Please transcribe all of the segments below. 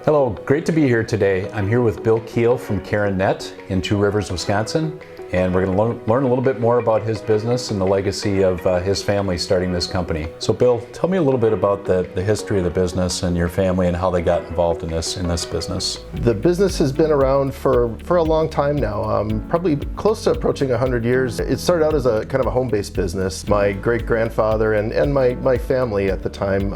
Hello, great to be here today. I'm here with Bill Kiel from Carron in Two Rivers, Wisconsin, and we're going to learn a little bit more about his business and the legacy of his family starting this company. So Bill, tell me a little bit about the history of the business and your family and how they got involved in this business. The business has been around for a long time now, probably close to approaching 100 years. It started out as a kind of a home-based business. My great-grandfather and my family at the time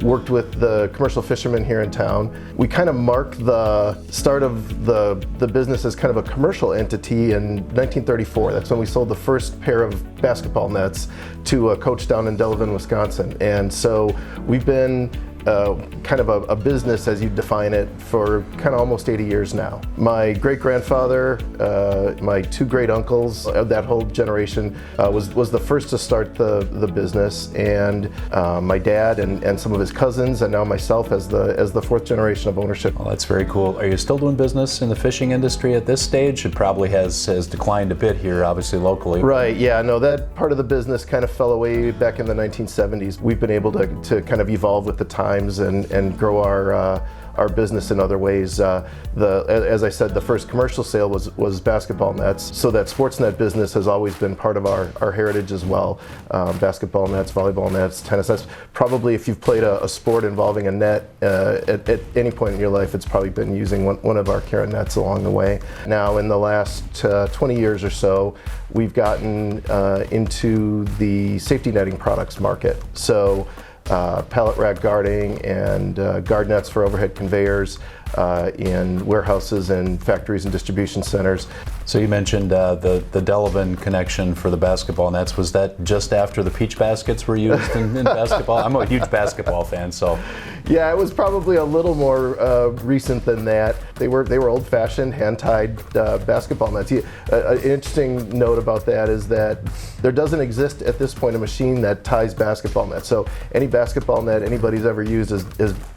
worked with the commercial fishermen here in town. We kind of marked the start of the business as kind of a commercial entity in 1934. That's when we sold the first pair of basketball nets to a coach down in Delavan, Wisconsin. And so we've been kind of a business as you define it for kind of almost 80 years now. My great-grandfather, my two great-uncles, that whole generation was the first to start the business, and my dad and some of his cousins, and now myself as the fourth generation of ownership. Well, that's very cool. Are you still doing business in the fishing industry at this stage? It probably has declined a bit here, obviously locally. Right, yeah, no, that part of the business kind of fell away back in the 1970s. We've been able to kind of evolve with the times and grow our business in other ways. As I said, the first commercial sale was basketball nets, so that sports net business has always been part of our heritage as well. Basketball nets, volleyball nets, tennis nets. Probably if you've played a sport involving a net at any point in your life, it's probably been using one of our Carron nets along the way. Now in the last 20 years or so, we've gotten into the safety netting products market. So pallet rack guarding and guard nets for overhead conveyors in warehouses and factories and distribution centers. So you mentioned the Delavan connection for the basketball nets. Was that just after the peach baskets were used in basketball? I'm a huge basketball fan, so. Yeah, it was probably a little more recent than that. They were old-fashioned, hand-tied basketball nets. An interesting note about that is that there doesn't exist at this point a machine that ties basketball nets. So any basketball net anybody's ever used is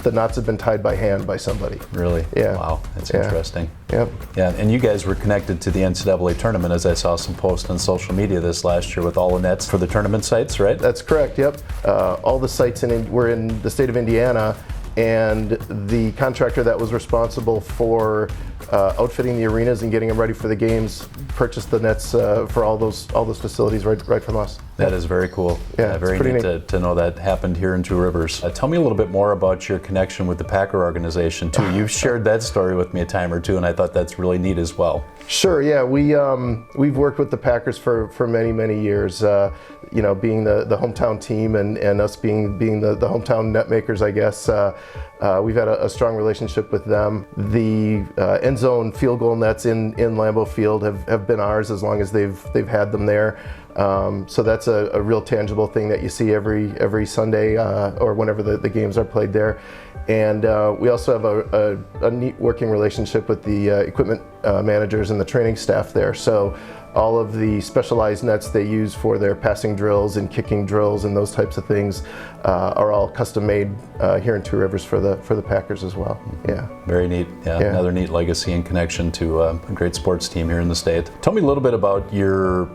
the knots have been tied by hand by somebody. Really? Yeah. Wow, that's interesting. Yep. Yeah, and you guys were connected to the NCAA tournament, as I saw some posts on social media this last year with all the nets for the tournament sites, right? That's correct, yep. All the sites were in the state of Indiana, and the contractor that was responsible for outfitting the arenas and getting them ready for the games purchased the nets for all those facilities right from us. That is very cool. Yeah, very neat to know that happened here in Two Rivers. Tell me a little bit more about your connection with the Packer organization too. You've shared that story with me a time or two, and I thought that's really neat as well. Sure. Yeah, we've worked with the Packers for many years. You know, being the hometown team and us being the hometown net makers, I guess. We've had a strong relationship with them. The end zone field goal nets in Lambeau Field have been ours as long as they've had them there. So that's a real tangible thing that you see every Sunday or whenever the games are played there. And we also have a neat working relationship with the equipment managers and the training staff there. So all of the specialized nets they use for their passing drills and kicking drills and those types of things are all custom made here in Two Rivers for the Packers as well. Yeah. Very neat. Yeah. Another neat legacy and connection to a great sports team here in the state. Tell me a little bit about your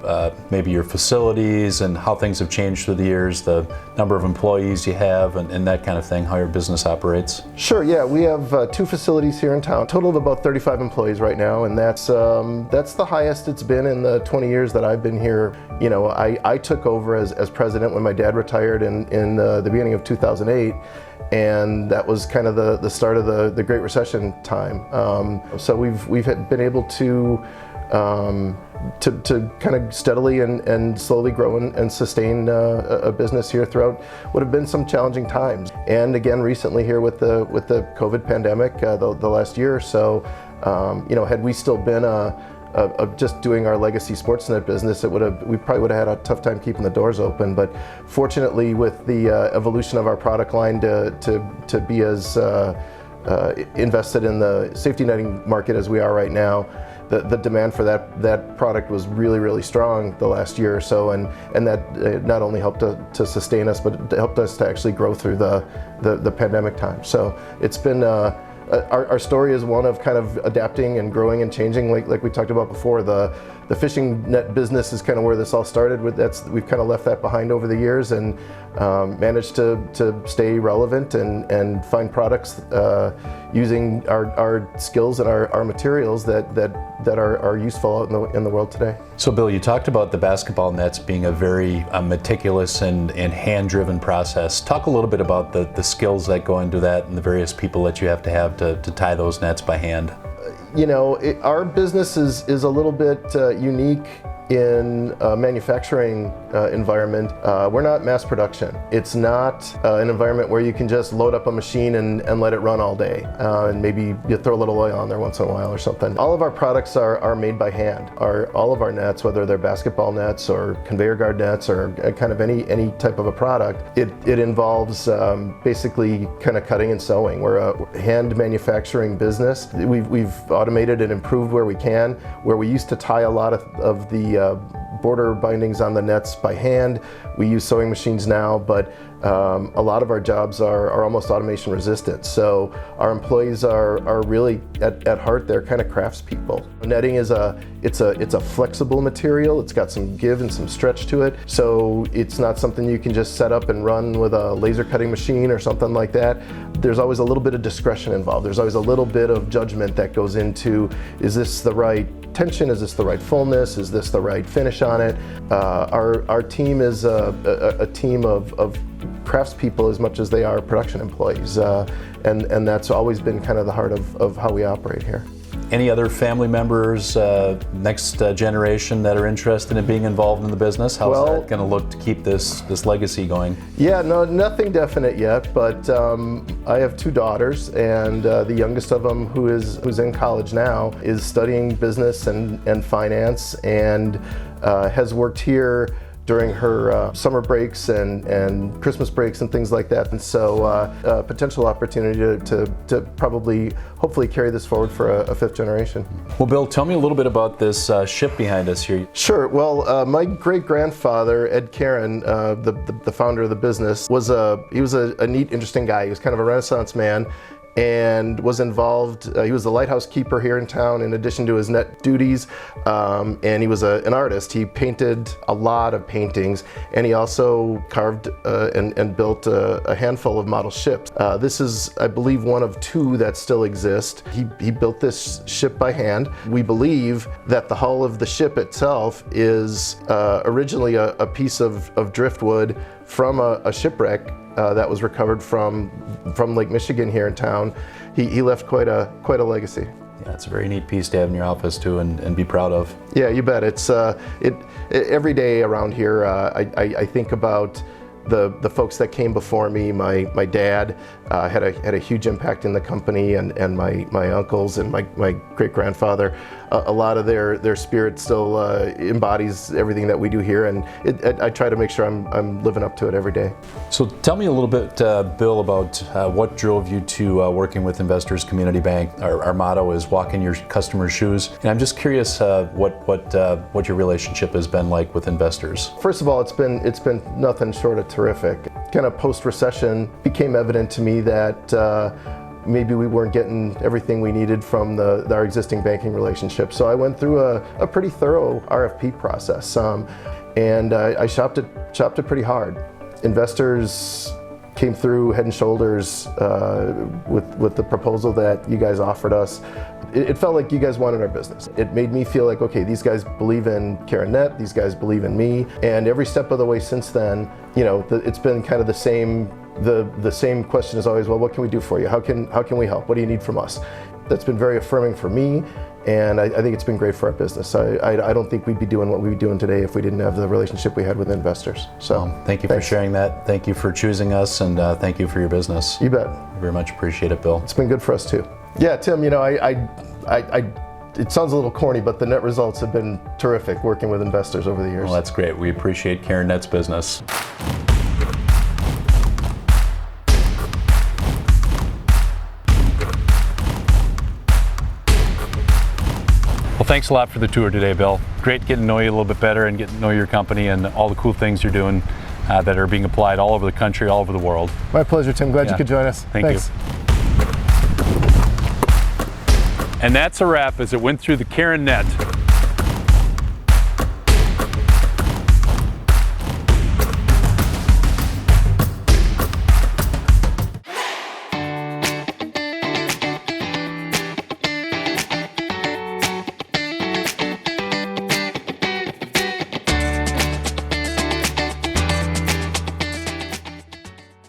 maybe your facilities and how things have changed through the years, the number of employees you have, and that kind of thing, how your business operates. Sure. Yeah, we have two facilities here in town, total of about 35 employees right now, and that's the highest it's been in the 20 years that I've been here. You know, I took over as president when my dad retired in the beginning of 2008, and that was kind of the start of the Great Recession time. So we've been able to kind of steadily and slowly grow and sustain a business here throughout what have been some challenging times. And again, recently here with the COVID pandemic, the last year or so, you know, had we still been just doing our legacy Sportsnet business, we probably would have had a tough time keeping the doors open. But fortunately, with the evolution of our product line to be as invested in the safety netting market as we are right now, the demand for that product was really strong the last year or so, and that not only helped to sustain us, but it helped us to actually grow through the pandemic time. So it's been our story is one of kind of adapting and growing and changing, like we talked about before. The fishing net business is kind of where this all started. We've kind of left that behind over the years and managed to stay relevant and find products using our skills and our materials that are useful out in the world today. So Bill, you talked about the basketball nets being a very meticulous and hand-driven process. Talk a little bit about the skills that go into that and the various people that you have to tie those nets by hand. You know, our business is a little bit unique in a manufacturing environment. We're not mass production. It's not an environment where you can just load up a machine and let it run all day, and maybe you throw a little oil on there once in a while or something. All of our products are made by hand. All of our nets, whether they're basketball nets or conveyor guard nets or kind of any type of a product, it involves basically kind of cutting and sewing. We're a hand manufacturing business. We've automated and improved where we can. Where we used to tie a lot of the border bindings on the nets by hand, we use sewing machines now, but a lot of our jobs are almost automation resistant. So our employees are really at heart, they're kind of craftspeople. Netting is it's a flexible material. It's got some give and some stretch to it. So it's not something you can just set up and run with a laser cutting machine or something like that. There's always a little bit of discretion involved. There's always a little bit of judgment that goes into, is this the right tension? Is this the right fullness? Is this the right finish on it? Our team is a team of craftspeople as much as they are production employees, and that's always been kind of the heart of how we operate here. Any other family members, next generation that are interested in being involved in the business? How's that going to look to keep this legacy going? Yeah, no, nothing definite yet, but I have two daughters, and the youngest of them, who's in college now, is studying business and finance, and has worked here during her summer breaks and Christmas breaks and things like that. And so a potential opportunity to probably, hopefully carry this forward for a fifth generation. Well, Bill, tell me a little bit about this ship behind us here. Sure. Well, my great-grandfather, Ed Carron, the founder of the business, was a neat, interesting guy. He was kind of a Renaissance man, and was involved, he was the lighthouse keeper here in town in addition to his net duties, and he was an artist. He painted a lot of paintings, and he also carved and built a handful of model ships. This is, I believe, one of two that still exist. He built this ship by hand. We believe that the hull of the ship itself is originally a piece of driftwood from a shipwreck that was recovered from Lake Michigan here in town. He left quite a legacy. Yeah, it's a very neat piece to have in your office too, and be proud of. Yeah, you bet. It's every day around here. I think about the folks that came before me. My dad had a huge impact in the company, and my uncles and my great grandfather. A lot of their spirit still embodies everything that we do here, and I try to make sure I'm living up to it every day. So tell me a little bit, Bill, about what drove you to working with Investors Community Bank. Our motto is walk in your customers' shoes, and I'm just curious what your relationship has been like with investors. First of all, it's been nothing short of terrific. Kind of post-recession, became evident to me that maybe we weren't getting everything we needed from our existing banking relationship. So I went through a pretty thorough RFP process, and I shopped it pretty hard. Investors came through head and shoulders with the proposal that you guys offered us. It felt like you guys wanted our business. It made me feel like, okay, these guys believe in Carron Net, these guys believe in me, and every step of the way since then, it's been kind of the same. The same question is always, well, what can we do for you? How can we help? What do you need from us? That's been very affirming for me, and I think it's been great for our business. I don't think we'd be doing what we'd be doing today if we didn't have the relationship we had with investors. So thank you for sharing that. Thank you for choosing us, and thank you for your business. You bet. Very much appreciate it, Bill. It's been good for us too. Yeah, Tim, it sounds a little corny, but the net results have been terrific working with investors over the years. Well, that's great. We appreciate Carron Net's business. Well, thanks a lot for the tour today, Bill. Great getting to know you a little bit better and getting to know your company and all the cool things you're doing that are being applied all over the country, all over the world. My pleasure, Tim. Glad you could join us. Thanks. And that's a wrap as it went through the Carron net.